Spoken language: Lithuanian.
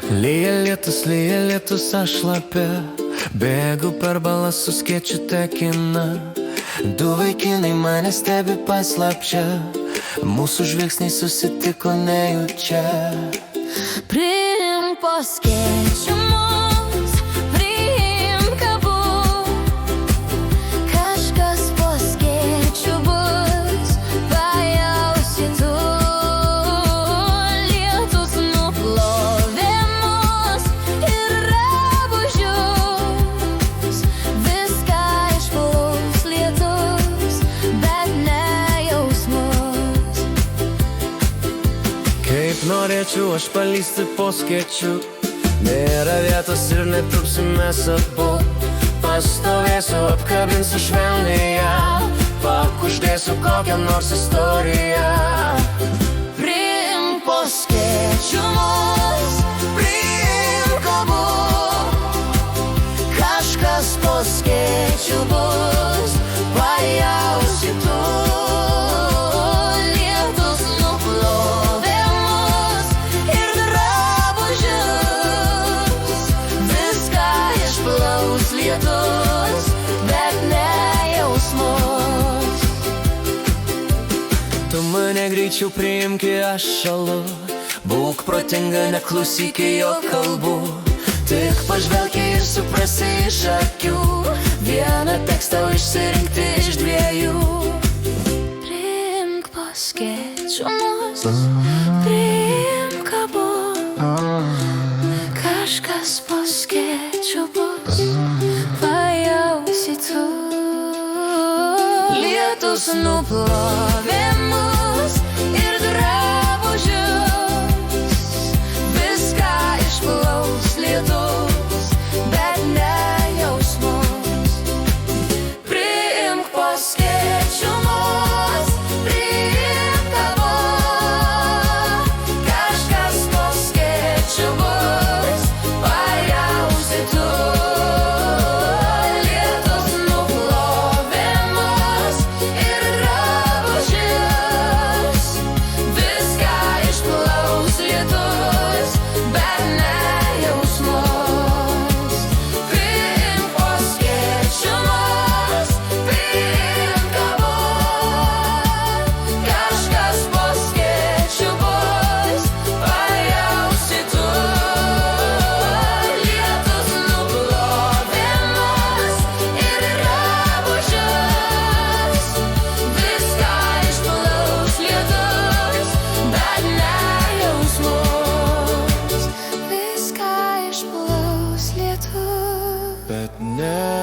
Lyja lietus, aš šlapia, bėgu per balas su skėčiu tekina. Du vaikinai mane stebi paslapčia, mūsų žvilgsniai susitiko nejučia. Priimk po skėčiu mus, priimk abu. Kažkas po skėčiu bus, pajausi tu. Lietus nuplovė mus ir drabužius. Viską išplaus lietus, bet ne jausmus. Kaip norėčiau aš palysti po skėčiu, nėra vietos ir netrūksim mes abu. Pastovėsiu, apkabinsiu švelniai ją, pakuždėsiu kokią nors istoriją. Priimk po skėčiu mus, priimk abu. Kažkas po skėčiu bus, pajausi tu. Lietus nuplovė mus ir drabužius. Viską išplaus lietus, bet ne jausmus. Tu mane greičiau priimki, aš šalu. Būk protinga, neklausyk jo kalbų. Tik pažvelk ir suprasi iš akių. Vieną tekstą išsirinkti iš dviejų. Priimk po skėčiu mus, priimk abu. Kažkas po skėčiu bus, pajausi tu. Lietus nuplovė mus ir drabužius. Viską išplaus lietus, bet ne jausmus. Priimk po skėčiu mus, priimk abu. Kažkas po skėčiu bus, pajausi tu. Lietus nuplovė mus ir drabužius. Viską išplaus lietus, bet ne jausmus. Priimk po skėčiu mus, priimk abu. Kažkas po skėčiu bus, pajausi tu. Lietus nuplovė mus ir drabužius. Viską išplaus lietus, bet ne jausmus. Viską išplaus lietus, Bet ne